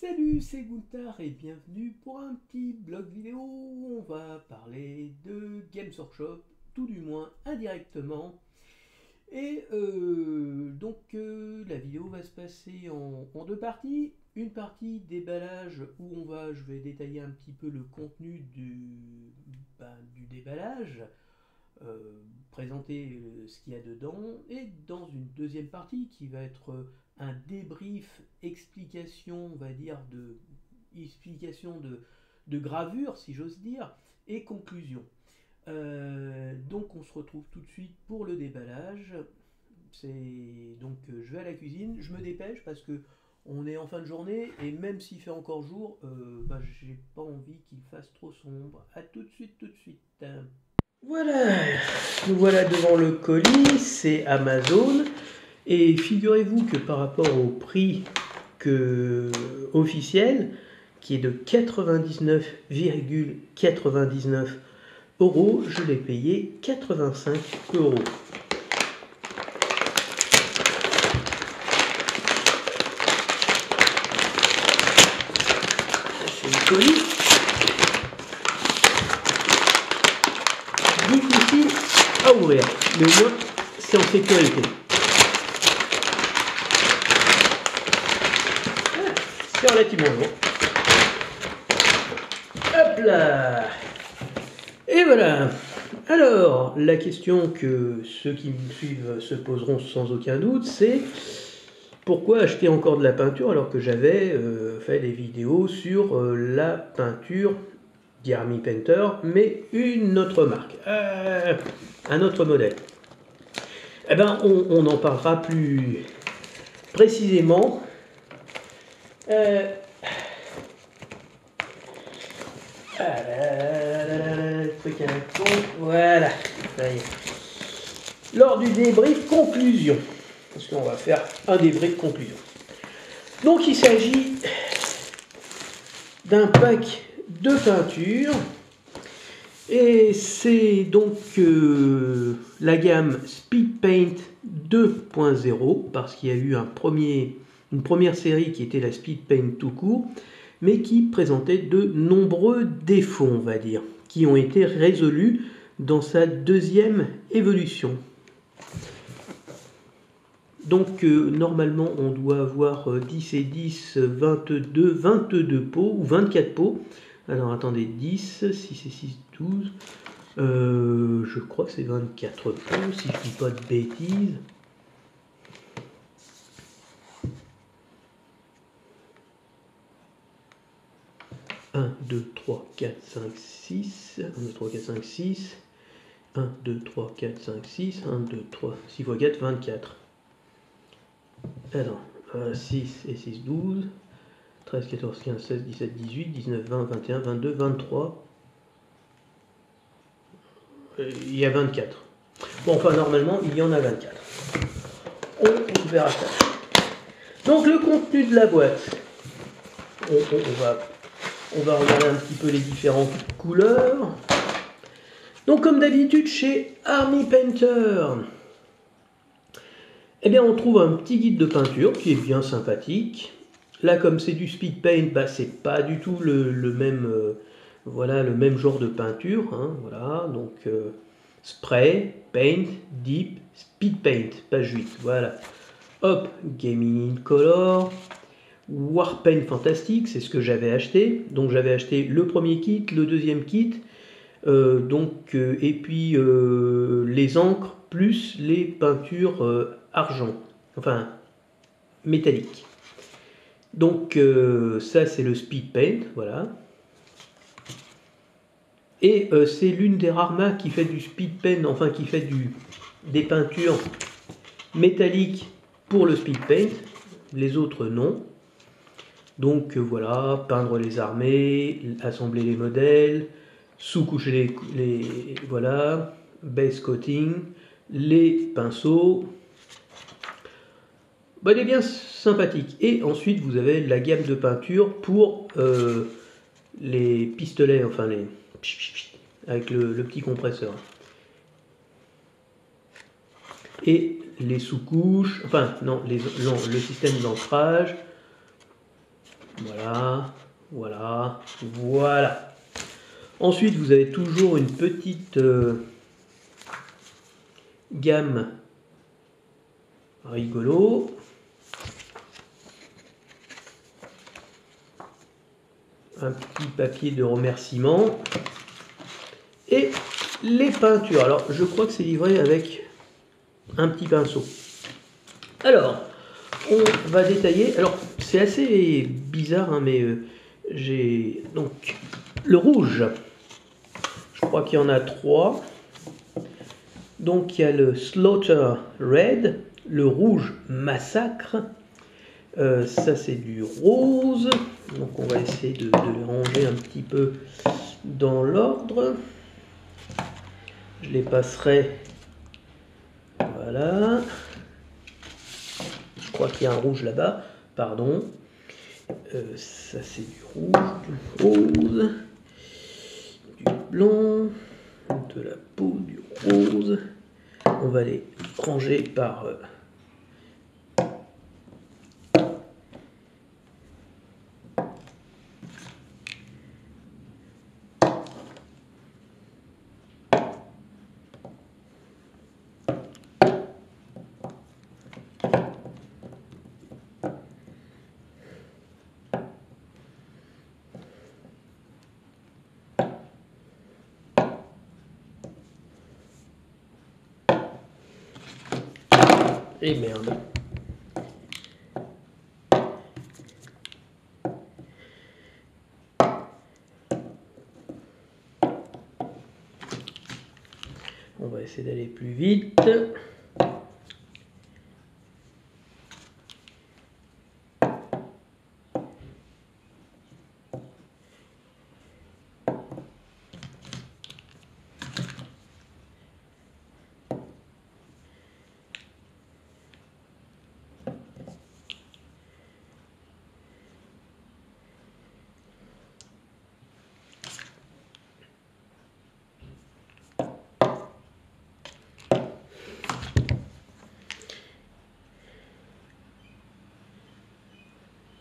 Salut, c'est Gunther et bienvenue pour un petit blog vidéo où on va parler de Games Workshop, tout du moins indirectement. Et la vidéo va se passer en deux parties. Une partie déballage où je vais détailler un petit peu le contenu du déballage, présenter ce qu'il y a dedans, et dans une deuxième partie qui va être un débrief, explication, on va dire, explication de gravure, si j'ose dire, et conclusion. Donc on se retrouve tout de suite pour le déballage. Je vais à la cuisine, je me dépêche parce que on est en fin de journée et même s'il fait encore jour, j'ai pas envie qu'il fasse trop sombre. À tout de suite, tout de suite. Voilà, nous voilà devant le colis, c'est Amazon. Et figurez-vous que par rapport au prix officiel, qui est de 99,99 euros, je l'ai payé 85 euros. C'est le colis. Difficile à ouvrir, mais au moins c'est en sécurité. C'est relativement long. Hop là! Et voilà! Alors, la question que ceux qui me suivent se poseront sans aucun doute, c'est pourquoi acheter encore de la peinture alors que j'avais fait des vidéos sur la peinture d'Army Painter, mais une autre marque, un autre modèle. Eh ben, on en parlera plus précisément. Truc à la con, voilà, ça y est. Lors du débrief conclusion, parce qu'on va faire un débrief conclusion. Donc il s'agit d'un pack de peinture et c'est donc la gamme Speed Paint 2.0 parce qu'il y a eu une première série qui était la Speed Paint tout court, mais qui présentait de nombreux défauts, on va dire, qui ont été résolus dans sa deuxième évolution. Donc normalement on doit avoir 10 et 10, 22 pots ou 24 pots. Alors attendez, 10, 6 et 6, 12. Je crois que c'est 24 pots si je ne dis pas de bêtises. Un, 2, 3, 4, 5, 6. 1, 2, 3, 4, 5, 6. 1, 2, 3, 4, 5, 6. 1, 2, 3, 6 x 4, 24. Alors, 6 et 6, 12. 13, 14, 15, 16, 17, 18, 19, 20, 21, 22, 23. Il y a 24. Bon, enfin, normalement, il y en a 24. On verra ça. Donc, le contenu de la boîte. On va regarder un petit peu les différentes couleurs. Donc, comme d'habitude, chez Army Painter, eh bien, on trouve un petit guide de peinture qui est bien sympathique. Là, comme c'est du speed paint, c'est pas du tout le même genre de peinture. Hein, voilà, donc spray, paint, deep, speed paint, page 8. Voilà. Hop, gaming in color, Warpaint fantastique, c'est ce que j'avais acheté. Donc j'avais acheté le premier kit, le deuxième kit, et puis les encres plus les peintures argent, enfin métalliques. Donc ça c'est le speed paint, voilà. Et c'est l'une des rares marques qui fait du speed paint, enfin qui fait des peintures métalliques pour le speed paint, les autres non. Donc voilà, peindre les armées, assembler les modèles, sous-coucher voilà, base coating, les pinceaux. Elle est bien sympathique. Et ensuite vous avez la gamme de peinture pour les pistolets, enfin avec le petit compresseur. Et les sous-couches, enfin non, le système d'ancrage. Voilà, voilà, voilà. Ensuite, vous avez toujours une petite gamme rigolo. Un petit papier de remerciement. Et les peintures. Alors, je crois que c'est livré avec un petit pinceau. Alors, on va détailler. Alors, c'est assez bizarre, hein, mais j'ai donc le rouge. Je crois qu'il y en a 3. Donc, il y a le Slaughter Red, le rouge Massacre. Ça, c'est du rose. Donc, on va essayer de les ranger un petit peu dans l'ordre. Je les passerai. Voilà. Je crois qu'il y a un rouge là-bas. Pardon. Ça, c'est du rouge, du rose, du blanc, de la peau, du rose. On va les ranger par... Et merde. On va essayer d'aller plus vite.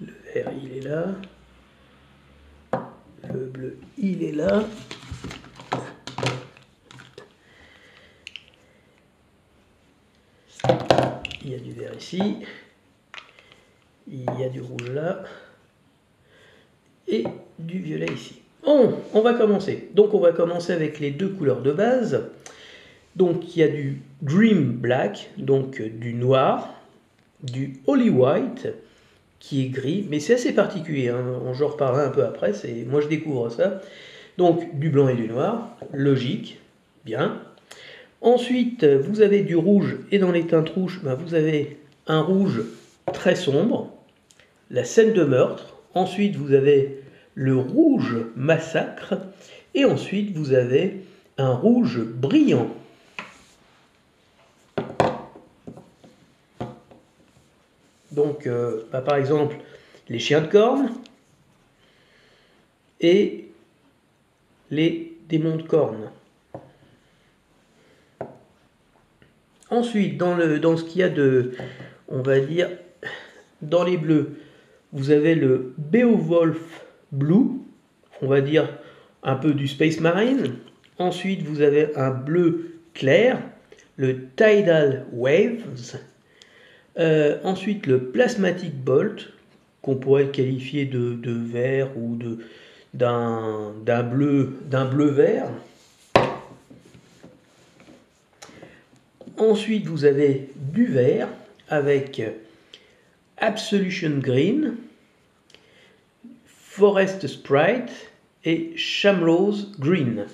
Le vert, il est là. Le bleu, il est là. Il y a du vert ici. Il y a du rouge là. Et du violet ici. Bon, on va commencer. Donc on va commencer avec les deux couleurs de base. Donc il y a du Dream Black, donc du noir, du Holy White, qui est gris, mais c'est assez particulier, hein. J'en reparlerai un peu après, moi je découvre ça. Donc du blanc et du noir, logique, bien. Ensuite, vous avez du rouge, et dans les teintes rouges, vous avez un rouge très sombre, la scène de meurtre. Ensuite, vous avez le rouge massacre, et ensuite vous avez un rouge brillant. Donc, par exemple, les chiens de corne et les démons de corne. Ensuite, dans ce qu'il y a de, on va dire, dans les bleus, vous avez le Beowulf Blue, on va dire un peu du Space Marine. Ensuite, vous avez un bleu clair, le Tidal Waves. Ensuite, le Plasmatic Bolt, qu'on pourrait qualifier de vert ou d'un bleu vert. Ensuite, vous avez du vert avec Absolution Green, Forest Sprite et Shamrose Green.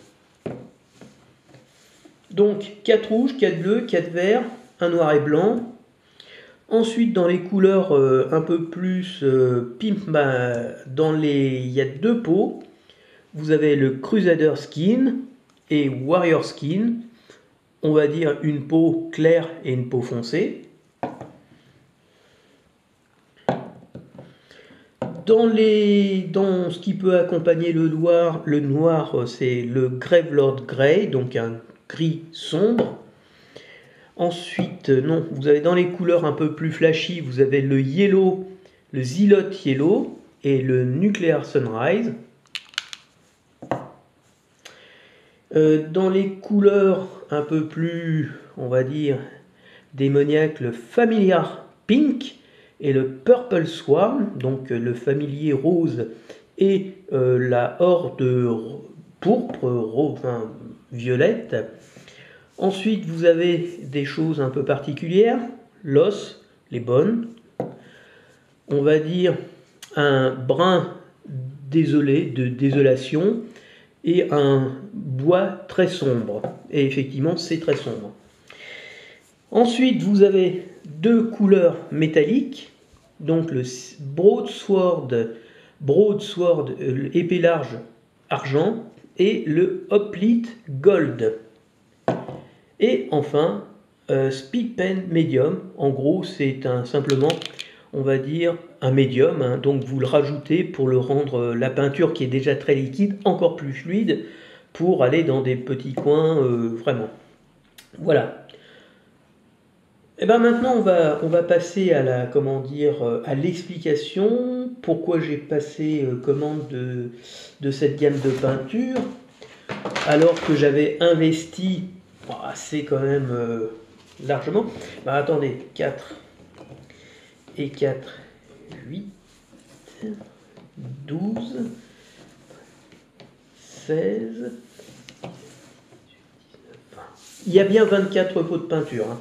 Donc 4 rouges, 4 bleus, 4 verts, un noir et blanc. Ensuite, dans les couleurs un peu plus pimp, il y a 2 pots. Vous avez le Crusader Skin et Warrior Skin. On va dire une peau claire et une peau foncée. Dans ce qui peut accompagner le noir, c'est le Gravelord Grey, donc un gris sombre. Ensuite, vous avez dans les couleurs un peu plus flashy, vous avez le yellow, le Zealot Yellow, et le Nuclear Sunrise. Dans les couleurs un peu plus, on va dire, démoniaques, le Familiar Pink et le Purple Swarm, donc le familier rose et la horde pourpre, enfin, violette. Ensuite, vous avez des choses un peu particulières, l'os, les bonnes, on va dire un brun désolé, de désolation, et un bois très sombre. Et effectivement, c'est très sombre. Ensuite, vous avez deux couleurs métalliques, donc le Broadsword, épée large argent, et le Hoplite Gold. Et enfin, Speed Pen Medium, en gros c'est simplement, on va dire, un médium, hein, donc vous le rajoutez pour le rendre la peinture qui est déjà très liquide encore plus fluide, pour aller dans des petits coins, vraiment. Voilà. Et bien maintenant on va passer à la, comment dire, à l'explication, pourquoi j'ai passé commande de cette gamme de peinture, alors que j'avais investi assez quand même largement. Bah attendez, 4 et 4, 8, 12, 16, il y a bien 24 pots de peinture. Hein.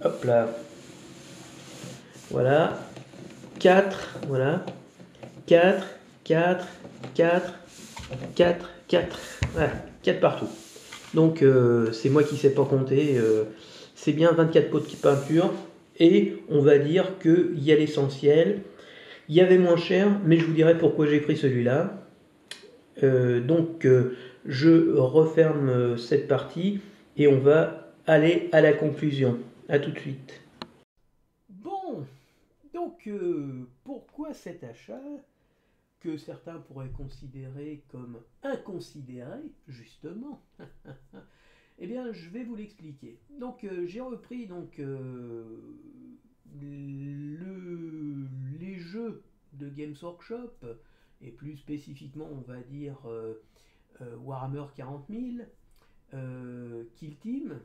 Hop là. Voilà. 4, voilà. 4, 4, 4, 4, 4. Voilà, 4 partout. Donc c'est moi qui ne sais pas compter. C'est bien 24 pots de peinture. Et on va dire qu'il y a l'essentiel. Il y avait moins cher, mais je vous dirai pourquoi j'ai pris celui-là. Donc je referme cette partie et on va aller à la conclusion. A tout de suite. Bon, donc pourquoi cet achat que certains pourraient considérer comme inconsidéré, justement? Eh bien, je vais vous l'expliquer. Donc, j'ai repris donc les jeux de Games Workshop, et plus spécifiquement, on va dire Warhammer 40 000, Kill Team,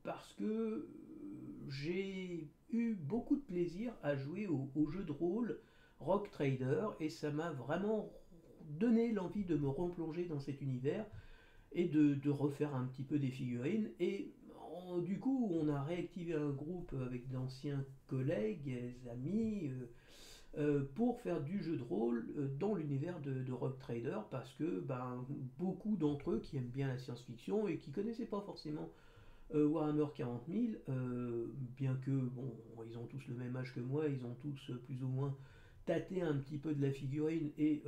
parce que j'ai eu beaucoup de plaisir à jouer au jeu de rôle Rock Trader, et ça m'a vraiment donné l'envie de me replonger dans cet univers et de refaire un petit peu des figurines. Et du coup, on a réactivé un groupe avec d'anciens collègues, amis, pour faire du jeu de rôle dans l'univers de Rogue Trader, parce que beaucoup d'entre eux qui aiment bien la science-fiction et qui connaissaient pas forcément Warhammer 40 000, bien que bon, ils ont tous le même âge que moi, ils ont tous plus ou moins tâté un petit peu de la figurine et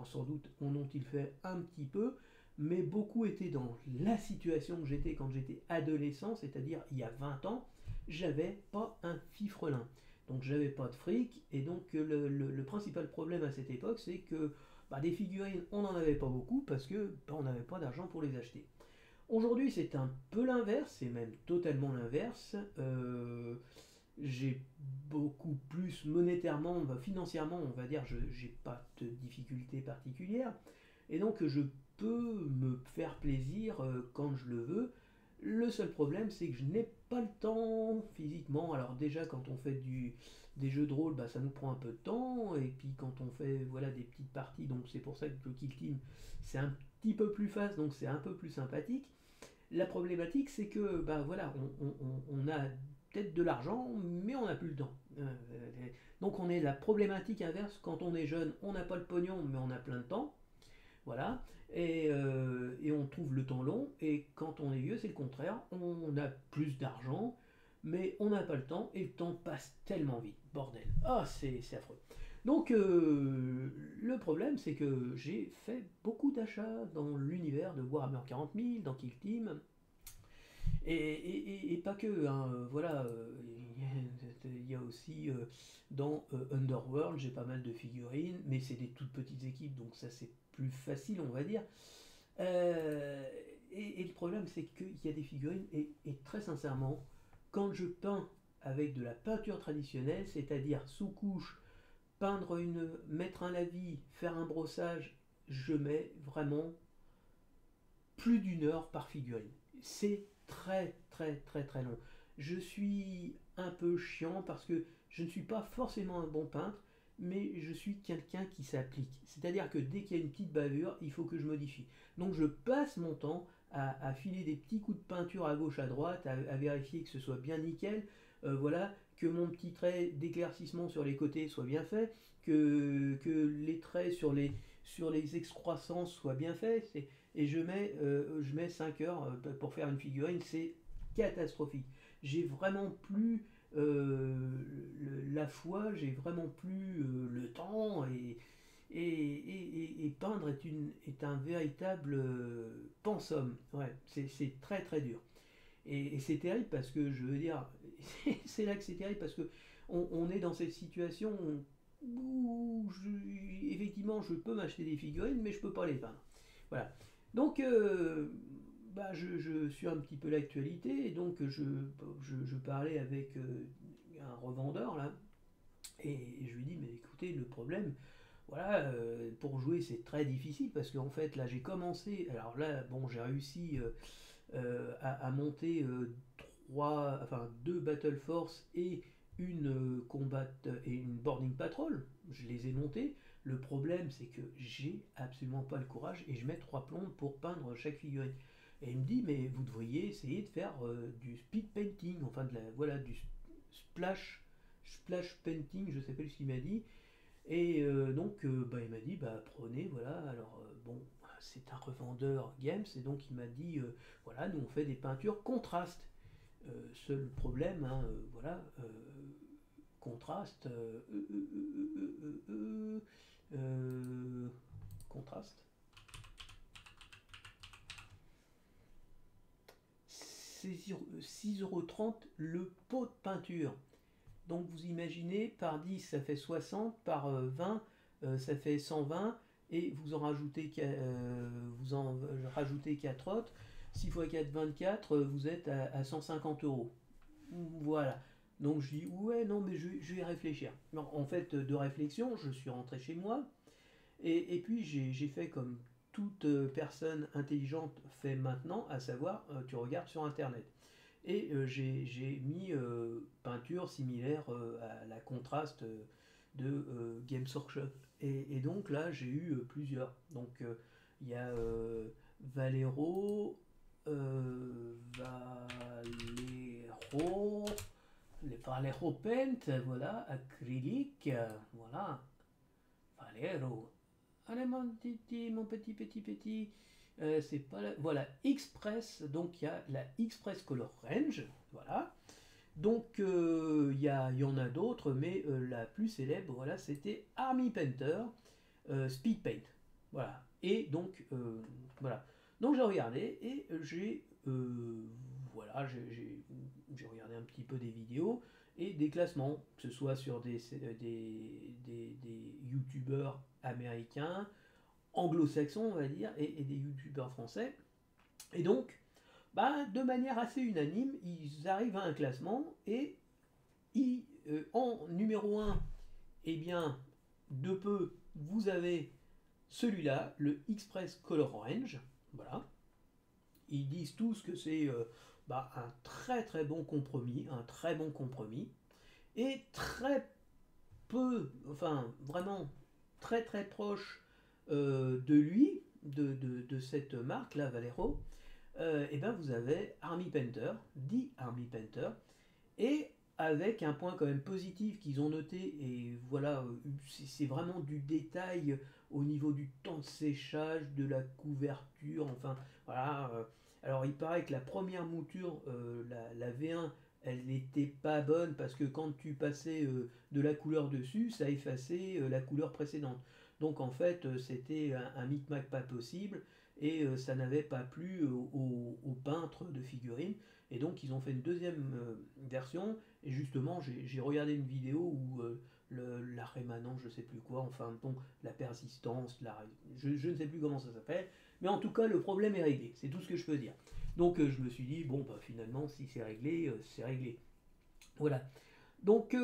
sans doute en ont-ils fait un petit peu, mais beaucoup étaient dans la situation que j'étais quand j'étais adolescent, c'est-à-dire il y a 20 ans, j'avais pas un fifrelin. Donc j'avais pas de fric, et donc le principal problème à cette époque, c'est que des figurines, on n'en avait pas beaucoup parce que on n'avait pas d'argent pour les acheter. Aujourd'hui, c'est un peu l'inverse, c'est même totalement l'inverse. J'ai beaucoup plus monétairement, financièrement, on va dire, je n'ai pas de difficultés particulières. Et donc, je peux me faire plaisir quand je le veux. Le seul problème, c'est que je n'ai pas le temps physiquement. Alors déjà, quand on fait des jeux de rôle, ça nous prend un peu de temps. Et puis quand on fait voilà, des petites parties, donc c'est pour ça que le Kill Team, c'est un petit peu plus fast, donc c'est un peu plus sympathique. La problématique, c'est que voilà, on a peut-être de l'argent, mais on n'a plus le temps. Donc on est la problématique inverse. Quand on est jeune, on n'a pas le pognon, mais on a plein de temps. Voilà. Et on trouve le temps long. Et quand on est vieux, c'est le contraire. On a plus d'argent, mais on n'a pas le temps. Et le temps passe tellement vite. Bordel. Ah, c'est affreux. Donc, le problème, c'est que j'ai fait beaucoup d'achats dans l'univers de Warhammer 40 000, dans Kill Team. Et pas que, hein, voilà, il y a aussi dans Underworld, j'ai pas mal de figurines, mais c'est des toutes petites équipes, donc ça c'est plus facile, on va dire. Euh, et le problème, c'est qu'il y a des figurines, et très sincèrement, quand je peins avec de la peinture traditionnelle, c'est-à-dire sous couche mettre un lavis, faire un brossage, je mets vraiment plus d'1 heure par figurine. C'est très très très très long. Je suis un peu chiant parce que je ne suis pas forcément un bon peintre, mais je suis quelqu'un qui s'applique. C'est-à-dire que dès qu'il y a une petite bavure, il faut que je modifie. Donc je passe mon temps à filer des petits coups de peinture à gauche, à droite, à vérifier que ce soit bien nickel, voilà, que mon petit trait d'éclaircissement sur les côtés soit bien fait, que les traits sur les excroissances soient bien faits. Et je mets 5 heures pour faire une figurine, c'est catastrophique. J'ai vraiment plus la foi, j'ai vraiment plus le temps et peindre est un véritable pensum. Ouais, c'est très très dur. Et c'est terrible parce que je veux dire, c'est là que c'est terrible parce que on est dans cette situation où effectivement je peux m'acheter des figurines mais je peux pas les peindre. Voilà. Donc bah, je suis un petit peu l'actualité et donc je parlais avec un revendeur là et je lui dis mais écoutez le problème voilà pour jouer c'est très difficile parce qu'en fait là j'ai commencé alors là bon j'ai réussi à monter deux Battle Force et une combat et une boarding patrol. Je les ai montés. Le problème, c'est que j'ai absolument pas le courage et je mets 3 plombes pour peindre chaque figurine. Et il me dit, mais vous devriez essayer de faire du speed painting, enfin voilà, du splash painting, je sais pas ce qu'il m'a dit. Et donc, bah, il m'a dit, bah, prenez, voilà. Alors, bon, c'est un revendeur games, et donc il m'a dit, voilà, nous on fait des peintures contraste. Seul problème, hein, voilà, contraste, contraste. 6,30 € le pot de peinture. Donc vous imaginez, par 10 ça fait 60, par 20 ça fait 120, et vous en rajoutez 4 autres, 6 x 4, 24, vous êtes à 150 euros. Voilà. Donc je dis, ouais, non, mais je vais réfléchir. Non, en fait, de réflexion, je suis rentré chez moi, et puis j'ai fait comme toute personne intelligente fait maintenant, à savoir, tu regardes sur Internet. Et j'ai mis peinture similaire à la contraste de Games Workshop. Et donc là, j'ai eu plusieurs. Donc il y a Valero, les Valero Paint, voilà, acrylique, voilà, Valero. Allez mon petit. C'est pas voilà, Express, donc il y a la Express Color Range, voilà. Donc il y en a d'autres, mais la plus célèbre, voilà, c'était Army Painter, Speed Paint, voilà. Et donc voilà. Donc j'ai regardé et voilà, j'ai regardé un petit peu des vidéos et des classements, que ce soit sur des youtubeurs américains, anglo-saxons, on va dire, et des youtubeurs français. Et donc, bah, de manière assez unanime, ils arrivent à un classement et en numéro un, eh bien, de peu, vous avez celui-là, le Express Color Orange. Voilà. Ils disent tous que c'est bah, un très très bon compromis, un très bon compromis, et très peu, enfin vraiment très très proche de lui, de cette marque là, Valero, et ben vous avez Army Painter, dit Army Painter, et avec un point quand même positif qu'ils ont noté, et voilà, c'est vraiment du détail au niveau du temps de séchage, de la couverture, enfin voilà. Alors il paraît que la première mouture, la V1, elle n'était pas bonne parce que quand tu passais de la couleur dessus, ça effaçait la couleur précédente. Donc en fait, c'était un micmac pas possible et ça n'avait pas plu aux peintres de figurines. Et donc ils ont fait une deuxième version. Et justement, j'ai regardé une vidéo où la rémanence, je sais plus quoi, enfin bon, la persistance, je ne sais plus comment ça s'appelle. Mais en tout cas, le problème est réglé. C'est tout ce que je peux dire. Donc je me suis dit, bon, bah, finalement, si c'est réglé, c'est réglé. Voilà. Donc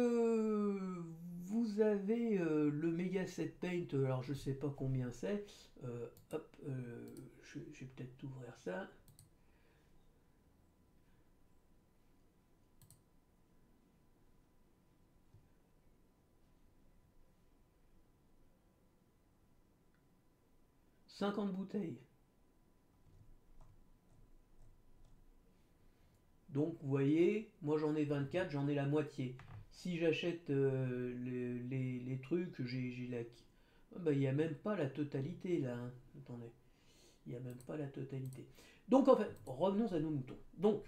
vous avez le Mega Set Paint, alors je sais pas combien c'est. Hop, je vais peut-être ouvrir ça. « 50 bouteilles. Donc vous voyez, moi j'en ai 24, j'en ai la moitié. Si j'achète les trucs, j'ai la... Ah bah, il n'y a même pas la totalité là. Hein. Attendez, il n'y a même pas la totalité. Donc en fait, revenons à nos moutons. Donc,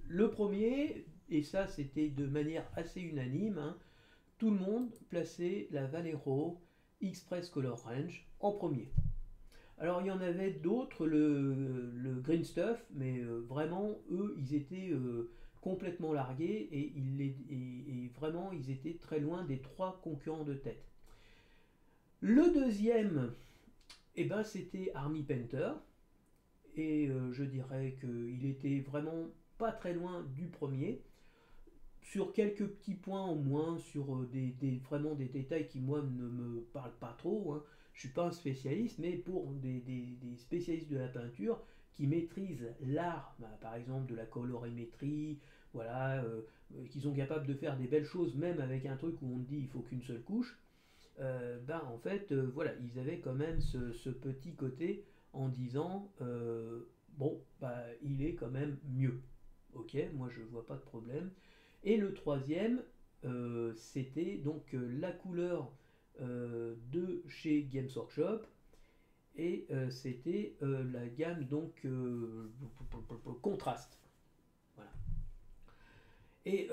le premier, et ça c'était de manière assez unanime, hein, tout le monde plaçait la Valero Express Color Range en premier. Alors il y en avait d'autres, le Green Stuff, mais vraiment, eux, ils étaient complètement largués et vraiment, ils étaient très loin des trois concurrents de tête. Le deuxième, eh ben, c'était Army Painter, et je dirais qu'il était vraiment pas très loin du premier, sur quelques petits points en moins, sur vraiment des détails qui moi ne me parlent pas trop. Hein. Je suis pas un spécialiste, mais pour des spécialistes de la peinture qui maîtrisent l'art, bah, par exemple de la colorimétrie, voilà, qui sont capables de faire des belles choses même avec un truc où on dit il faut qu'une seule couche. Ben en fait, voilà, ils avaient quand même ce petit côté en disant bon, bah, il est quand même mieux. Ok, moi je vois pas de problème. Et le troisième, c'était donc la couleur de chez Games Workshop et c'était la gamme donc contraste. Voilà. Et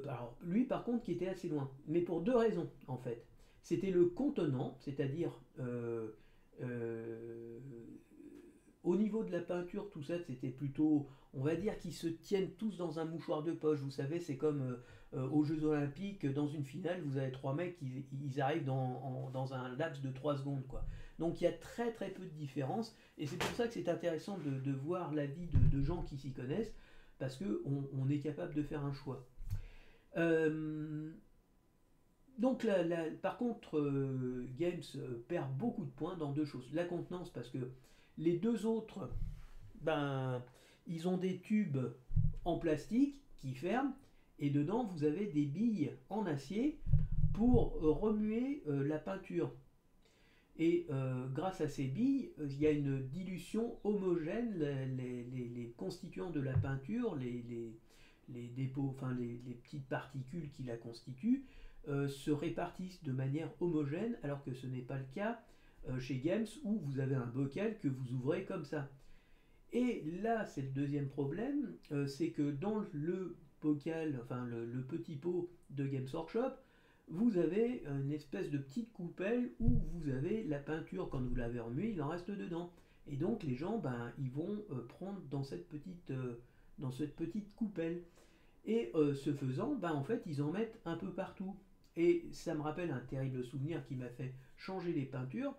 alors lui par contre qui était assez loin, mais pour deux raisons en fait. C'était le contenant, c'est-à-dire euh, au niveau de la peinture, tout ça, c'était plutôt, on va dire qu'ils se tiennent tous dans un mouchoir de poche. Vous savez, c'est comme aux Jeux Olympiques, dans une finale, vous avez trois mecs, ils arrivent dans un laps de 3 secondes. Quoi. Donc il y a très très peu de différence. Et c'est pour ça que c'est intéressant de voir l'avis de gens qui s'y connaissent, parce qu'on est capable de faire un choix. Donc par contre, Games perd beaucoup de points dans deux choses. La contenance, parce que les deux autres, ben, ils ont des tubes en plastique qui ferment, et dedans vous avez des billes en acier pour remuer la peinture. Et grâce à ces billes, il y a une dilution homogène, les constituants de la peinture, les dépôts, enfin les petites particules qui la constituent, se répartissent de manière homogène, alors que ce n'est pas le cas chez Games où vous avez un bocal que vous ouvrez comme ça. Et là, c'est le deuxième problème, c'est que dans le bocal, enfin le petit pot de Games Workshop, vous avez une espèce de petite coupelle où vous avez la peinture, quand vous l'avez remuée, il en reste dedans. Et donc les gens, ben, ils vont prendre dans cette petite coupelle. Et ce faisant, ben, en fait, ils en mettent un peu partout. Et ça me rappelle un terrible souvenir qui m'a fait changer les peintures.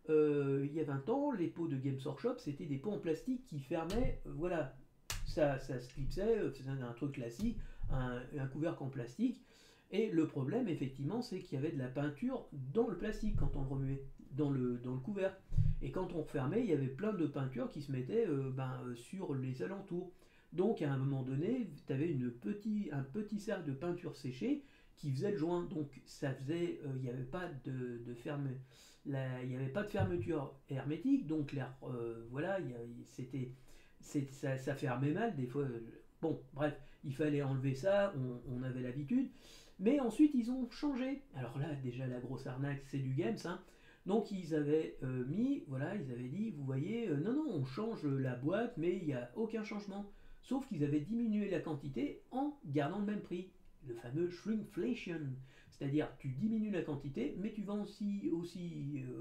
Il y a 20 ans, les pots de Games Workshop, c'était des pots en plastique qui fermaient, voilà, ça se clipsait, c'était un truc classique, un couvercle en plastique. Et le problème, effectivement, c'est qu'il y avait de la peinture dans le plastique quand on le remuait, dans le couvercle. Et quand on refermait, il y avait plein de peintures qui se mettaient sur les alentours. Donc à un moment donné, tu avais un petit cercle de peinture séchée qui faisait le joint. Donc ça faisait, il n'y avait pas il n'y avait pas de fermeture hermétique. Donc l'air, voilà, ça fermait mal des fois. Bon, bref, il fallait enlever ça, on avait l'habitude. Mais ensuite, ils ont changé. Alors là, déjà, la grosse arnaque, c'est du Games. Hein. Donc, ils avaient voilà, ils avaient dit, vous voyez, non, non, on change la boîte, mais il n'y a aucun changement. Sauf qu'ils avaient diminué la quantité en gardant le même prix. Le fameux shrinkflation. C'est-à-dire, tu diminues la quantité, mais tu vends aussi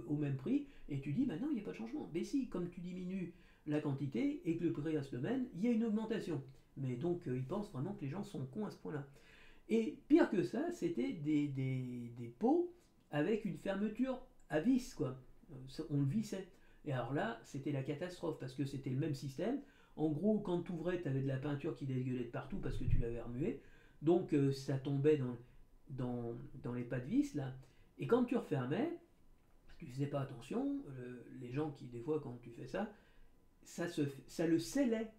au même prix, et tu dis, bah non, il n'y a pas de changement. Mais si, comme tu diminues la quantité et que le prix reste le même, il y a une augmentation. Mais donc, ils pensent vraiment que les gens sont cons à ce point-là. Et pire que ça, c'était des pots avec une fermeture à vis, quoi. On le vissait. Et alors là, c'était la catastrophe, parce que c'était le même système. En gros, quand tu ouvrais, tu avais de la peinture qui dégueulait de partout parce que tu l'avais remué. Donc ça tombait dans les pas de vis là. Et quand tu refermais, tu faisais pas attention, les gens qui, des fois, quand tu fais ça, ça le scellait.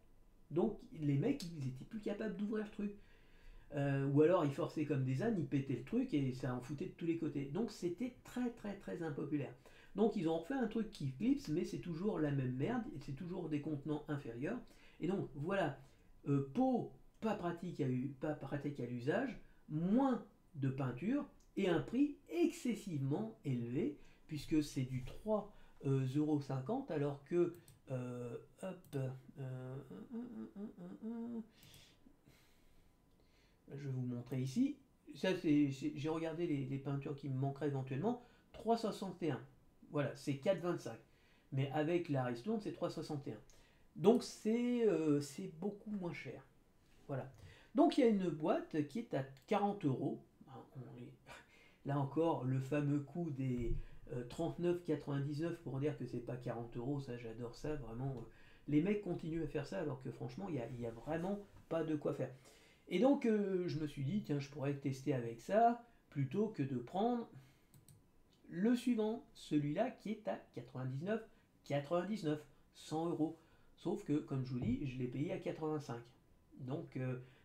Donc les mecs, ils étaient plus capables d'ouvrir le truc. Ou alors ils forçaient comme des ânes, ils pétaient le truc et ça en foutait de tous les côtés. Donc c'était très très très impopulaire. Donc ils ont refait un truc qui clipse, mais c'est toujours la même merde, et c'est toujours des contenants inférieurs. Et donc voilà, pot pas pratique à l'usage, moins de peinture et un prix excessivement élevé, puisque c'est du 3,50 € alors que hop, je vais vous montrer ici. Ça, j'ai regardé les peintures qui me manqueraient éventuellement. 3,61. Voilà, c'est 4,25. Mais avec la ristourne, c'est 3,61. Donc c'est beaucoup moins cher. Voilà. Donc il y a une boîte qui est à 40 €. Là encore, le fameux coût des 39,99 pour dire que c'est pas 40 €, ça j'adore ça, vraiment. Les mecs continuent à faire ça alors que franchement, il y a vraiment pas de quoi faire. Et donc je me suis dit, tiens, je pourrais tester avec ça, plutôt que de prendre le suivant, celui-là qui est à 99,99, 100 €. Sauf que, comme je vous dis, je l'ai payé à 85. Donc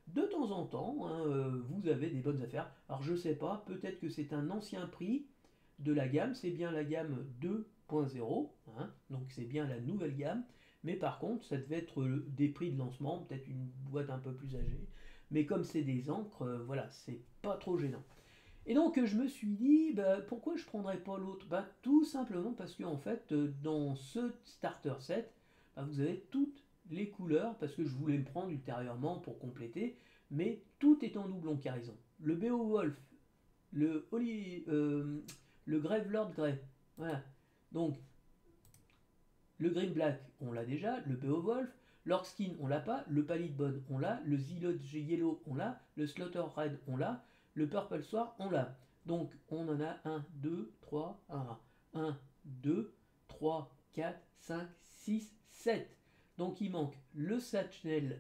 de temps en temps, hein, vous avez des bonnes affaires. Alors je sais pas, peut-être que c'est un ancien prix de la gamme, c'est bien la gamme 2.0, hein, donc c'est bien la nouvelle gamme, mais par contre ça devait être des prix de lancement, peut-être une boîte un peu plus âgée, mais comme c'est des encres, voilà, c'est pas trop gênant. Et donc je me suis dit, bah, pourquoi je prendrais pas l'autre? Bah, tout simplement parce que en fait, dans ce starter set, bah, vous avez toutes les couleurs, parce que je voulais me prendre ultérieurement pour compléter, mais tout est en doublon carison. Le Beowulf, le le Gravelord Grey, voilà. Donc le Green Black, on l'a déjà, le Beowulf, l'Orkskin, on l'a pas, le Pallid Bone, on l'a, le Zealot Yellow, on l'a, le Slaughter Red, on l'a, le Purple Soir, on l'a. Donc on en a 1, 2, 3, 1, 2, 3, 4, 5, 6, 7. Donc il manque le Satchel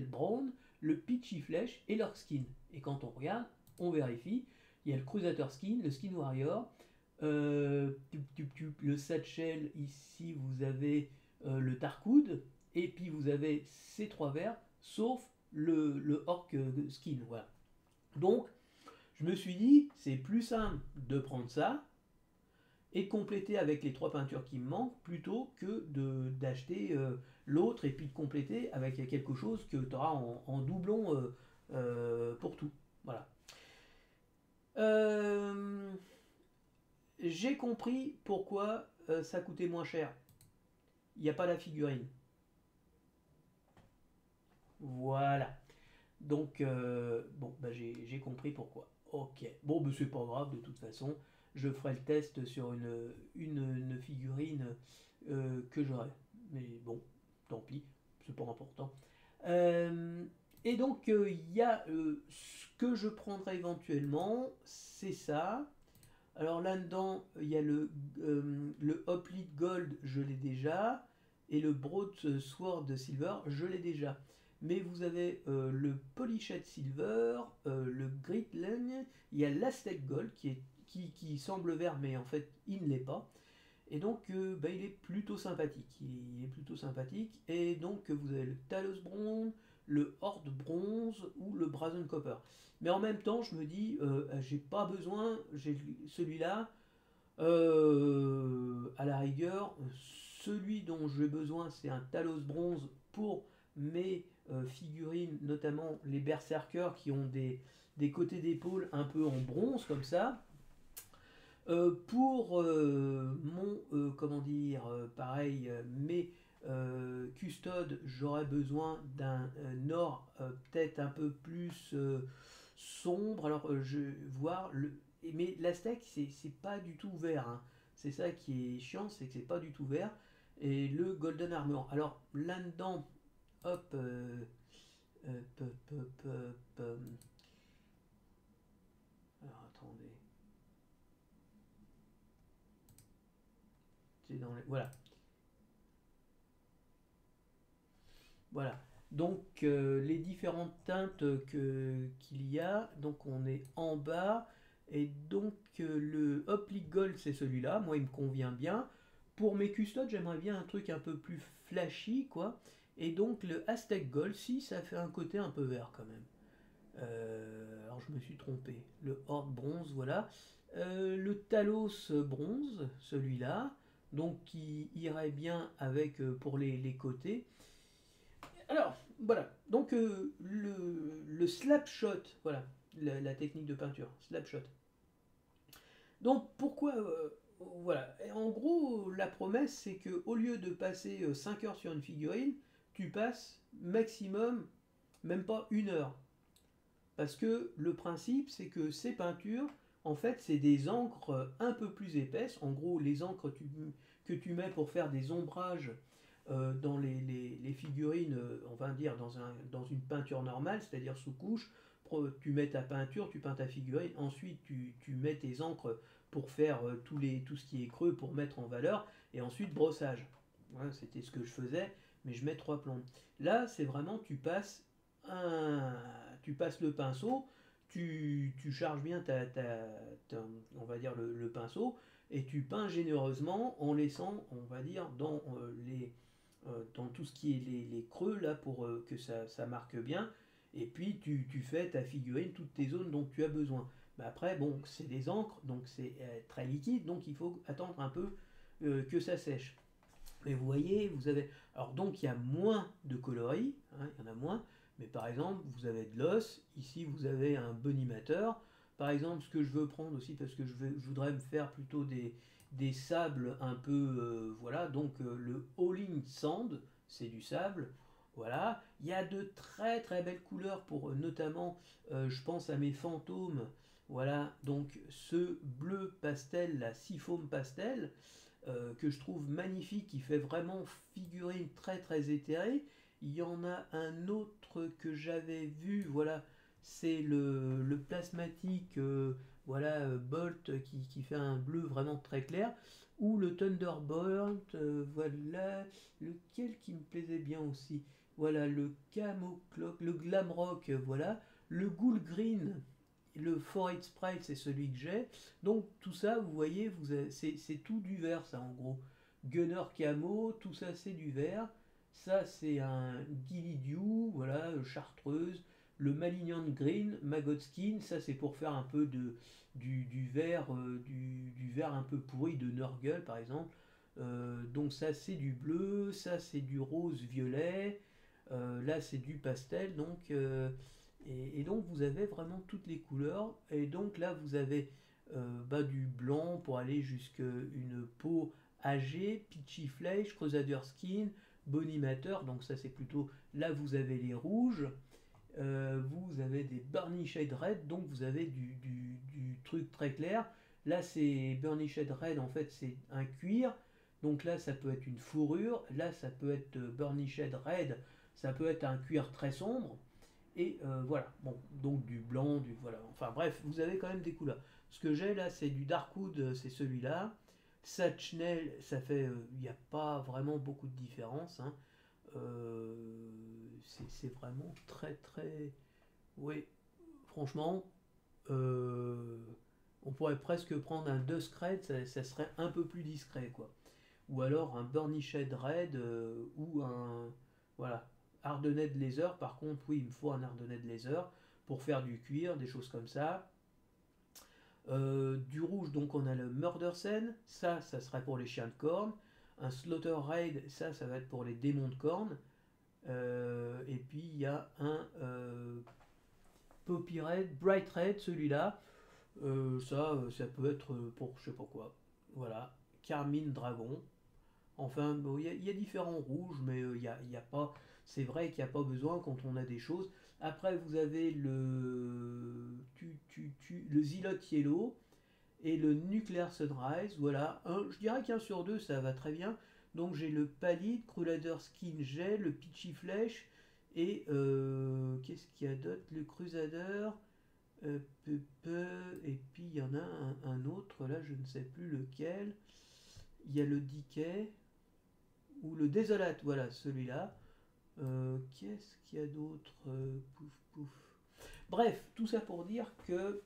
Brown, le Peachy Flèche et l'Orkskin. Et quand on regarde, on vérifie, il y a le Crusader Skin, le Skin Warrior, le Satchel, ici vous avez le Tarkoud, et puis vous avez ces trois verres, sauf le Orc Skin. Voilà. Donc, je me suis dit, c'est plus simple de prendre ça et de compléter avec les trois peintures qui me manquent plutôt que d'acheter l'autre et puis de compléter avec quelque chose que tu auras en doublon pour tout. Voilà. Euh, j'ai compris pourquoi ça coûtait moins cher. Il n'y a pas la figurine. Voilà. Donc, bon, bah, j'ai compris pourquoi. Ok. Bon, bah, c'est pas grave, de toute façon. Je ferai le test sur une figurine que j'aurai. Mais bon, tant pis, c'est pas important. Euh, et donc, il y a ce que je prendrai éventuellement, c'est ça. Alors là-dedans, il y a le Hoplite Gold, je l'ai déjà, et le Broadsword Silver, je l'ai déjà. Mais vous avez le Polished Silver, le Gritland, il y a l'Aztec Gold qui semble vert, mais en fait il ne l'est pas. Et donc bah, il est plutôt sympathique. Il est plutôt sympathique. Et donc vous avez le Talos Bronze, le Horde Bronze ou le Brazen Copper. Mais en même temps, je me dis, j'ai pas besoin, j'ai celui-là, à la rigueur, celui dont j'ai besoin, c'est un Talos Bronze pour mes figurines, notamment les Berserkers qui ont des côtés d'épaule un peu en bronze comme ça. Pour mon, comment dire, pareil, mes custodes, j'aurais besoin d'un or peut-être un peu plus sombre. Alors, je voir le, mais l'Aztec, c'est pas du tout vert, hein. C'est ça qui est chiant, c'est que c'est pas du tout vert. Et le Golden Armor. Alors là-dedans, hop, hop, hop, hop, alors attendez, c'est dans les, voilà. Voilà. Donc les différentes teintes qu'il y a, donc on est en bas, et donc le Hoplight Gold c'est celui-là, moi il me convient bien. Pour mes custodes j'aimerais bien un truc un peu plus flashy quoi, et donc le Aztec Gold, si ça fait un côté un peu vert quand même. Alors je me suis trompé, le Horde Bronze voilà. Le Talos Bronze, celui-là, donc qui irait bien avec pour les côtés. Alors, voilà. Donc, le slap shot, voilà, la technique de peinture, slap shot. Donc, pourquoi. Voilà. Et en gros, la promesse, c'est que au lieu de passer 5 heures sur une figurine, tu passes maximum, même pas 1 heure. Parce que le principe, c'est que ces peintures, en fait, c'est des encres un peu plus épaisses. En gros, les encres que tu mets pour faire des ombrages dans les figurines, on va dire dans une peinture normale, c'est-à-dire sous couche, tu mets ta peinture, tu peins ta figurine, ensuite tu mets tes encres pour faire tout ce qui est creux pour mettre en valeur, et ensuite brossage. Voilà, c'était ce que je faisais, mais je mets 3 plombs. Là, c'est vraiment, tu passes le pinceau, tu charges bien on va dire le pinceau, et tu peins généreusement en laissant, on va dire, dans tout ce qui est les creux là pour que ça marque bien. Et puis tu fais ta figurine, toutes tes zones dont tu as besoin. Mais après, bon, c'est des encres, donc c'est très liquide, donc il faut attendre un peu que ça sèche. Mais vous voyez, vous avez. Alors donc il y a moins de coloris, hein, il y en a moins, mais par exemple, vous avez de l'os, ici vous avez un bonimateur. Par exemple, ce que je veux prendre aussi, parce que je voudrais me faire plutôt des sables un peu. Voilà, donc le All-in Sand, c'est du sable. Voilà, il y a de très très belles couleurs pour notamment, je pense à mes fantômes. Voilà, donc ce bleu pastel, la Seafoam pastel, que je trouve magnifique, qui fait vraiment figurine très très éthérée. Il y en a un autre que j'avais vu, voilà, c'est le plasmatique voilà, Bolt qui fait un bleu vraiment très clair, ou le Thunderbolt, voilà, lequel qui me plaisait bien aussi, voilà, le Camo Clock, le Glamrock, voilà, le Ghoul Green, le Forest Sprite, c'est celui que j'ai. Donc tout ça, vous voyez, c'est tout du vert, ça en gros. Gunner Camo, tout ça c'est du vert. Ça c'est un Gillidew, voilà, chartreuse. Le Malignant Green, Maggot Skin, ça c'est pour faire un peu du vert, du vert un peu pourri de Nurgle par exemple. Donc ça c'est du bleu, ça c'est du rose violet. Là c'est du pastel, donc et donc vous avez vraiment toutes les couleurs. Et donc là vous avez du blanc pour aller jusqu'à une peau âgée, Peachy Flesh, Crusader Skin, Bonimateur. Donc ça c'est plutôt, là vous avez les rouges. Vous avez des Burnished Red, donc vous avez du truc très clair. Là c'est Burnished Red, en fait c'est un cuir. Donc là ça peut être une fourrure. Là ça peut être Burnished Red, ça peut être un cuir très sombre. Et voilà, bon, donc du blanc, voilà, enfin bref, vous avez quand même des couleurs. Ce que j'ai là, c'est du Darkwood, c'est celui-là. Satchnell, ça fait, il n'y a pas vraiment beaucoup de différence, hein. C'est vraiment très très, oui, franchement, euh, on pourrait presque prendre un Dusk Red, ça serait un peu plus discret, quoi. Ou alors un Burnished Red ou un, voilà, Hardened Laser. Par contre, oui, il me faut un Hardened Laser pour faire du cuir, des choses comme ça. Du rouge, donc on a le Murder Sen, ça serait pour les chiens de corne. Un Slaughter Raid, ça va être pour les démons de corne. Et puis il y a un Poppy Red, Bright Red, celui-là. Ça peut être pour je sais pas quoi. Voilà. Carmine Dragon. Enfin, bon, il y a différents rouges, mais il y a pas. C'est vrai qu'il n'y a pas besoin quand on a des choses. Après, vous avez le Zealot Yellow et le Nuclear Sunrise. Voilà, je dirais qu'un sur deux, ça va très bien. Donc j'ai le Pallid, Crusader Skin Gel, le Peachy Flèche et qu'est-ce qu'il y a d'autre? Le Crusader. Et puis il y en a un autre, là je ne sais plus lequel. Il y a le Decay ou le Désolate, voilà celui-là. Qu'est-ce qu'il y a d'autre? Pouf, pouf. Bref, tout ça pour dire que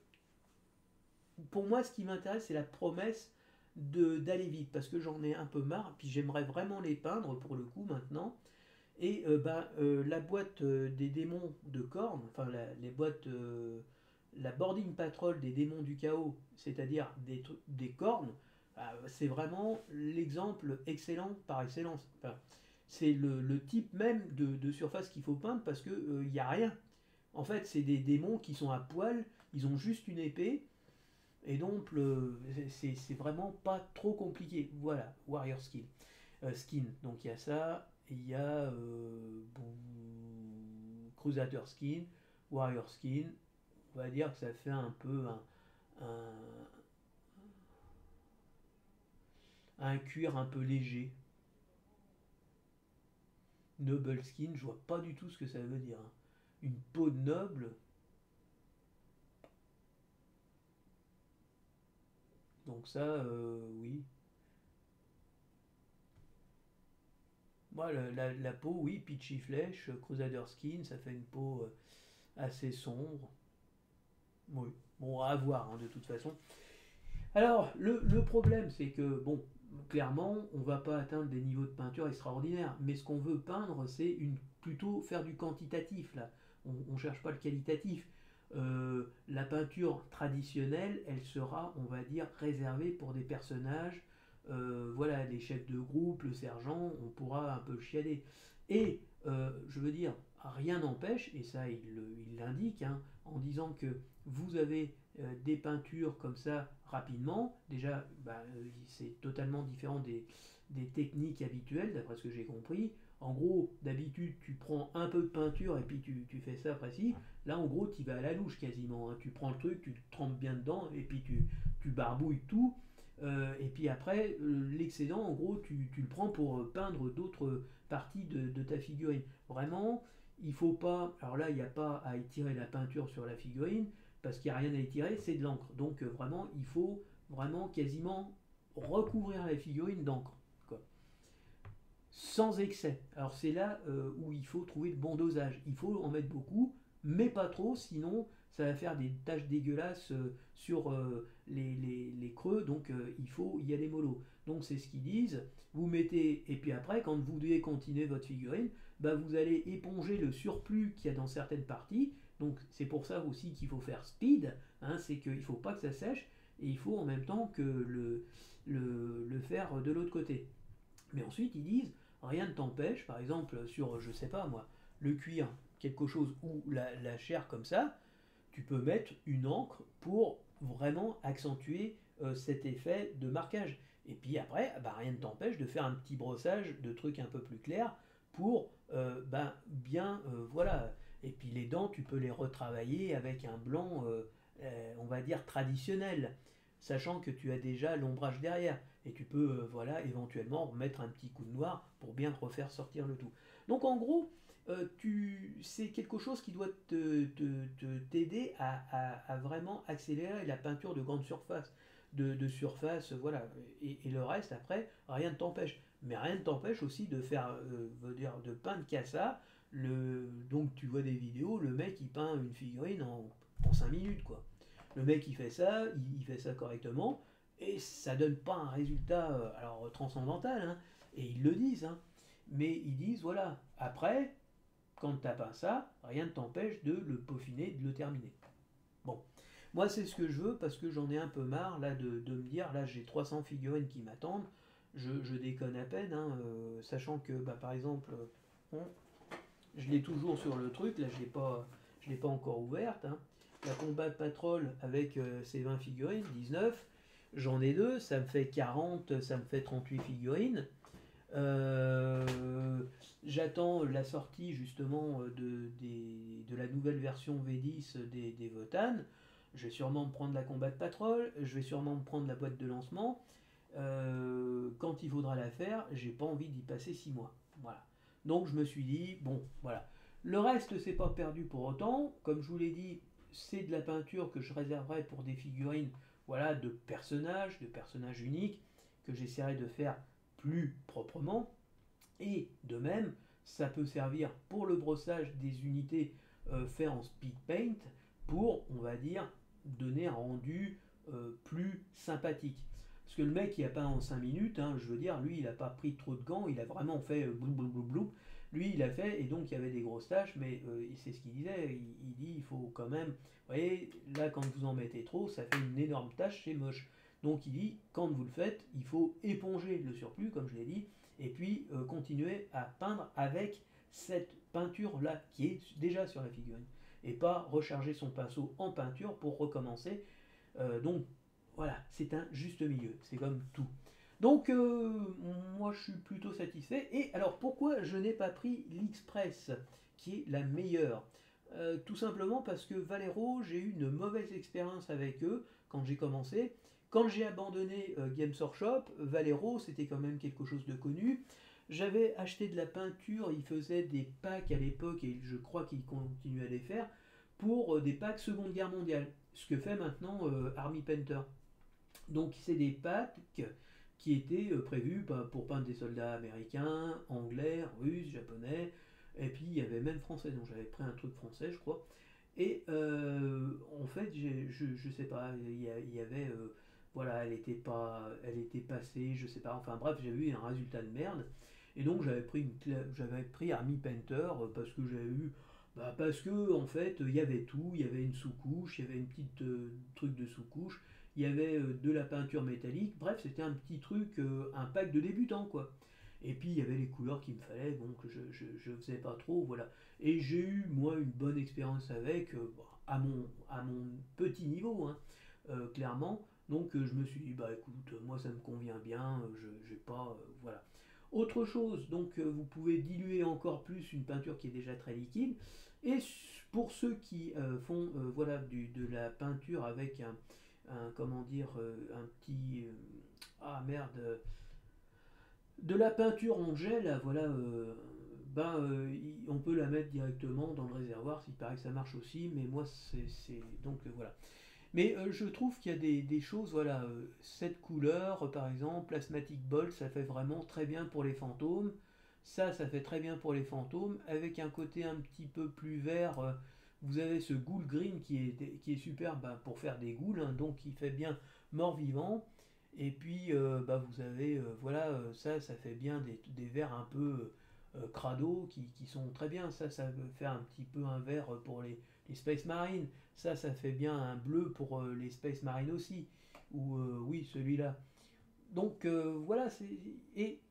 pour moi, ce qui m'intéresse, c'est la promesse d'aller vite, parce que j'en ai un peu marre, puis j'aimerais vraiment les peindre pour le coup maintenant. Et la boîte des démons de Korn, enfin les boîtes, la boarding patrol des démons du chaos, c'est-à-dire des cornes, c'est vraiment l'exemple excellent par excellence. Enfin, c'est le type même de surface qu'il faut peindre parce qu'il n'y a rien. En fait, c'est des démons qui sont à poil, ils ont juste une épée, et donc c'est vraiment pas trop compliqué. Voilà, Warrior Skin. Skin. Donc il y a ça, il y a Crusader Skin, Warrior Skin. On va dire que ça fait un peu un, un cuir un peu léger. Noble Skin, je vois pas du tout ce que ça veut dire, hein. Une peau de noble. Donc ça, oui. Moi, la peau, oui, Peachy Flèche, Crusader Skin, ça fait une peau assez sombre. Oui, bon, à voir hein, de toute façon. Alors, le problème, c'est que, bon, clairement, on va pas atteindre des niveaux de peinture extraordinaires, mais ce qu'on veut peindre, c'est plutôt faire du quantitatif, là. On cherche pas le qualitatif. La peinture traditionnelle, elle sera, on va dire, réservée pour des personnages, voilà, les chefs de groupe, le sergent, on pourra un peu le chiader. Et, je veux dire, rien n'empêche, et ça il l'indique, hein, en disant que vous avez des peintures comme ça rapidement, déjà c'est totalement différent des techniques habituelles, d'après ce que j'ai compris. En gros, d'habitude, tu prends un peu de peinture et puis tu fais ça précis. Là, en gros, tu vas à la louche quasiment, hein. Tu prends le truc, tu te trempes bien dedans et puis tu barbouilles tout. Et puis après, l'excédent, en gros, tu le prends pour peindre d'autres parties de ta figurine. Vraiment, il faut pas. Alors là, il n'y a pas à étirer la peinture sur la figurine parce qu'il n'y a rien à étirer, c'est de l'encre. Donc vraiment, il faut vraiment quasiment recouvrir la figurine d'encre, quoi. Sans excès. Alors c'est là où il faut trouver le bon dosage. Il faut en mettre beaucoup, mais pas trop, sinon ça va faire des taches dégueulasses sur les creux, donc il faut y aller mollo. Donc c'est ce qu'ils disent, vous mettez, et puis après, quand vous devez continuer votre figurine, bah, vous allez éponger le surplus qu'il y a dans certaines parties, donc c'est pour ça aussi qu'il faut faire speed, hein, c'est qu'il ne faut pas que ça sèche, et il faut en même temps que le faire de l'autre côté. Mais ensuite, ils disent, rien ne t'empêche, par exemple, sur, je sais pas moi, le cuir, quelque chose, ou la chair comme ça, tu peux mettre une encre pour vraiment accentuer cet effet de marquage. Et puis après, bah, rien ne t'empêche de faire un petit brossage de trucs un peu plus clairs pour bien, voilà. Et puis les dents, tu peux les retravailler avec un blanc, on va dire, traditionnel, sachant que tu as déjà l'ombrage derrière. Et tu peux, voilà, éventuellement mettre un petit coup de noir pour bien refaire sortir le tout. Donc en gros, c'est quelque chose qui doit t'aider à vraiment accélérer la peinture de grande surface, de surface, voilà. Et le reste, après, rien ne t'empêche. Mais rien ne t'empêche aussi de faire, veut dire, de peindre qu'à ça. Donc tu vois des vidéos, le mec il peint une figurine en 5 minutes, quoi. Le mec il fait ça, il fait ça correctement, et ça donne pas un résultat alors transcendantal, hein, et ils le disent, hein, mais ils disent voilà, après, quand tu as peint ça, rien ne t'empêche de le peaufiner, de le terminer. Bon, moi c'est ce que je veux parce que j'en ai un peu marre là de me dire, là j'ai 300 figurines qui m'attendent, je déconne à peine, hein, sachant que bah, par exemple, je l'ai toujours sur le truc, là je l'ai pas encore ouverte, hein. La Combat Patrol avec ses 20 figurines, 19, j'en ai deux, ça me fait 40, ça me fait 38 figurines. J'attends la sortie justement de la nouvelle version V10 des Votan. Je vais sûrement me prendre la Combat Patrol, je vais sûrement me prendre la boîte de lancement. Quand il faudra la faire, j'ai pas envie d'y passer 6 mois. Voilà. Donc je me suis dit, bon, voilà. Le reste, c'est pas perdu pour autant. Comme je vous l'ai dit, c'est de la peinture que je réserverai pour des figurines, voilà, de personnages uniques, que j'essaierai de faire plus proprement. Et de même, ça peut servir pour le brossage des unités faites en speed paint pour, on va dire, donner un rendu plus sympathique. Parce que le mec, il a peint en 5 minutes, hein, je veux dire, lui, il n'a pas pris trop de gants, il a vraiment fait blou blou blou blou. Lui, il a fait, et donc il y avait des grosses taches, mais c'est ce qu'il disait, il dit, il faut quand même, vous voyez, là, quand vous en mettez trop, ça fait une énorme tache, c'est moche. Donc il dit, quand vous le faites, il faut éponger le surplus, comme je l'ai dit, et puis continuer à peindre avec cette peinture-là, qui est déjà sur la figurine, et pas recharger son pinceau en peinture pour recommencer. Donc voilà, c'est un juste milieu, c'est comme tout. Donc moi je suis plutôt satisfait. Et alors pourquoi je n'ai pas pris l'Express, qui est la meilleure? Tout simplement parce que Valero, j'ai eu une mauvaise expérience avec eux quand j'ai commencé. Quand j'ai abandonné Games Workshop, Valero c'était quand même quelque chose de connu. J'avais acheté de la peinture, ils faisaient des packs à l'époque et je crois qu'ils continuent à les faire pour des packs Seconde Guerre mondiale, ce que fait maintenant Army Painter. Donc c'est des packs qui étaient prévus pour peindre des soldats américains, anglais, russes, japonais, et puis il y avait même français, donc j'avais pris un truc français je crois. Et en fait, je sais pas, il y avait, voilà, elle était passée, je sais pas, enfin bref, j'ai eu un résultat de merde. Et donc j'avais pris Army Painter parce que j'avais eu, parce que en fait, il y avait tout, il y avait une sous-couche, il y avait une petite truc de sous-couche, il y avait de la peinture métallique, bref, c'était un petit truc, un pack de débutants quoi. Et puis il y avait les couleurs qu'il me fallait, bon, que je faisais pas trop, voilà. Et j'ai eu, moi, une bonne expérience avec, à mon petit niveau, hein, clairement. Donc je me suis dit, bah écoute, moi ça me convient bien, je j'ai pas. Voilà. Autre chose, donc vous pouvez diluer encore plus une peinture qui est déjà très liquide. Et pour ceux qui font voilà, de la peinture avec comment dire, un petit. Ah merde, de la peinture en gel, voilà, on peut la mettre directement dans le réservoir, il paraît que ça marche aussi, mais moi donc voilà. Mais je trouve qu'il y a des choses, voilà, cette couleur, par exemple, Plasmatic Ball, ça fait vraiment très bien pour les fantômes. Ça fait très bien pour les fantômes, avec un côté un petit peu plus vert. Vous avez ce Ghoul Green qui est super pour faire des ghouls, hein, donc qui fait bien mort-vivant. Et puis vous avez, voilà, ça fait bien des verts un peu crado qui sont très bien. Ça veut faire un petit peu un vert pour les Space Marines. Ça fait bien un bleu pour les Space Marines aussi. Ou oui, celui-là. Donc voilà, et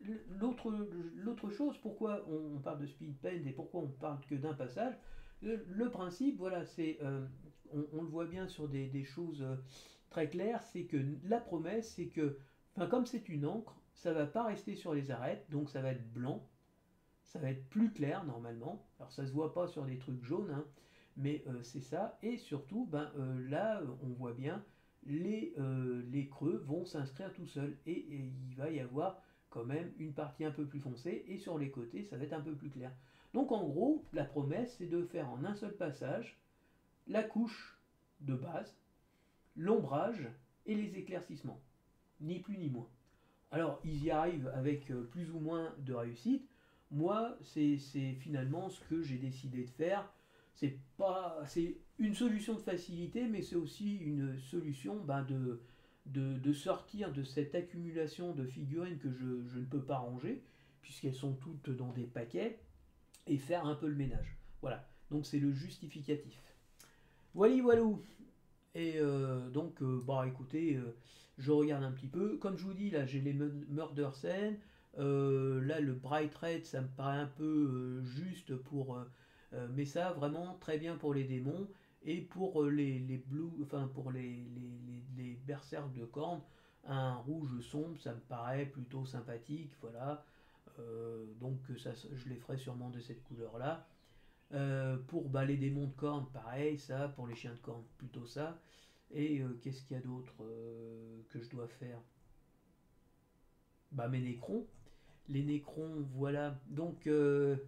l'autre chose, pourquoi on parle de speed paint et pourquoi on parle que d'un passage, le principe, voilà, on le voit bien sur des choses très claires, c'est que la promesse, c'est que, enfin, comme c'est une encre, ça va pas rester sur les arêtes, donc ça va être blanc, ça va être plus clair normalement. Alors ça se voit pas sur des trucs jaunes, hein, mais c'est ça. Et surtout, là, on voit bien, les creux vont s'inscrire tout seuls. Et il va y avoir quand même une partie un peu plus foncée, et sur les côtés, ça va être un peu plus clair. Donc en gros, la promesse, c'est de faire en un seul passage la couche de base, l'ombrage et les éclaircissements. Ni plus ni moins. Alors, ils y arrivent avec plus ou moins de réussite. Moi, c'est finalement ce que j'ai décidé de faire. C'est une solution de facilité, mais c'est aussi une solution de sortir de cette accumulation de figurines que je ne peux pas ranger, puisqu'elles sont toutes dans des paquets, et faire un peu le ménage. Voilà. Donc c'est le justificatif. Voilà, voilà. Et écoutez, je regarde un petit peu. Comme je vous dis, là, j'ai les Murder Scene. Là, le Bright Red, ça me paraît un peu juste pour. Mais ça, vraiment très bien pour les démons. Et pour les Blue, enfin, pour les berserks de cornes, un rouge sombre, ça me paraît plutôt sympathique. Voilà. Donc, ça, je les ferai sûrement de cette couleur-là. Pour les démons de cornes, pareil, ça. Pour les chiens de cornes, plutôt ça. Et qu'est-ce qu'il y a d'autre que je dois faire? Mes nécrons. Les nécrons, voilà. Donc, alors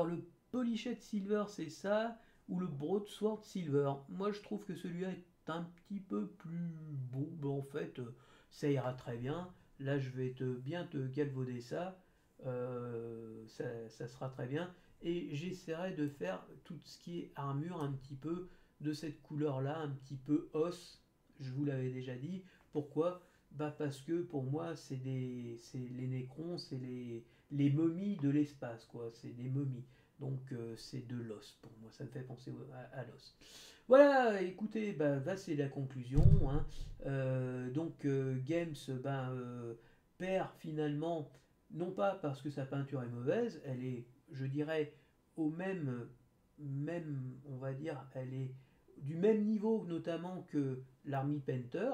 le Polished Silver, c'est ça. Ou le Broadsword Silver. Moi, je trouve que celui-là est un petit peu plus beau. En fait, ça ira très bien. Là, je vais bien te galvauder ça. ça sera très bien. Et j'essaierai de faire tout ce qui est armure un petit peu de cette couleur-là, un petit peu os. Je vous l'avais déjà dit. Pourquoi? Bah parce que pour moi, c'est les Nécrons, c'est les momies de l'espace, quoi. C'est des momies. Donc c'est de l'os pour moi, ça me fait penser à l'os. Voilà, écoutez, bah, c'est la conclusion, hein. Games perd finalement, non pas parce que sa peinture est mauvaise, elle est, je dirais, au même, on va dire, elle est du même niveau notamment que l'Army Painter.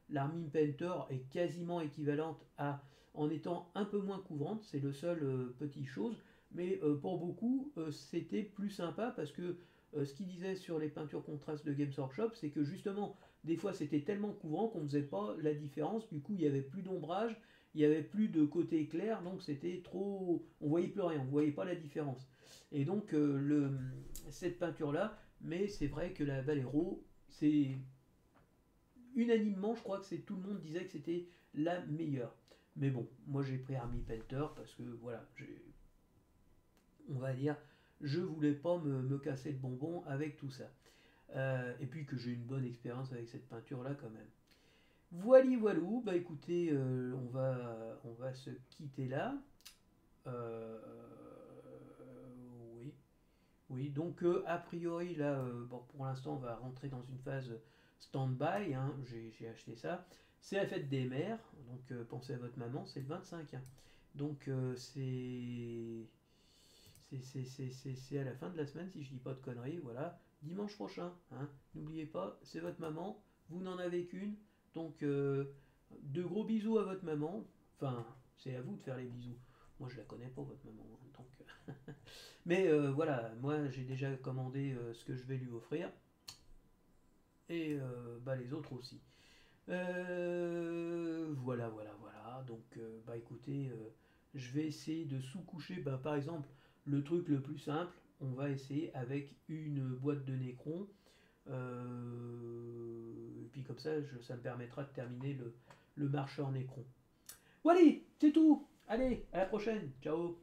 L'Army Painter est quasiment équivalente à, en étant un peu moins couvrante, c'est le seul petit chose, mais pour beaucoup, c'était plus sympa parce que ce qu'il disait sur les peintures contrastes de Games Workshop, c'est que justement, des fois c'était tellement couvrant qu'on ne faisait pas la différence, du coup il n'y avait plus d'ombrage, il n'y avait plus de côté clair, donc c'était trop. On voyait plus rien, on ne voyait pas la différence. Et donc cette peinture-là, mais c'est vrai que la Valero, c'est unanimement, je crois que c'est tout le monde disait que c'était la meilleure. Mais bon, moi j'ai pris Army Painter parce que voilà, on va dire, je voulais pas me casser le bonbon avec tout ça. Et puis que j'ai une bonne expérience avec cette peinture là quand même. Voili voilou, bah écoutez, on va se quitter là. Euh, oui, oui. Donc a priori là, bon, pour l'instant on va rentrer dans une phase stand-by, hein, j'ai acheté ça. C'est la fête des mères, donc pensez à votre maman, c'est le 25, hein. Donc c'est à la fin de la semaine, si je dis pas de conneries, voilà. Dimanche prochain, hein. N'oubliez pas, c'est votre maman, vous n'en avez qu'une. Donc, de gros bisous à votre maman. Enfin, c'est à vous de faire les bisous. Moi, je la connais pas, votre maman, hein, donc. Mais voilà, moi, j'ai déjà commandé ce que je vais lui offrir. Et bah, les autres aussi. Voilà. Donc, bah écoutez, je vais essayer de sous-coucher, bah, par exemple, le truc le plus simple, on va essayer avec une boîte de Nécron. Et puis comme ça, ça me permettra de terminer le marcheur Nécron. Voilà, c'est tout. Allez, à la prochaine. Ciao.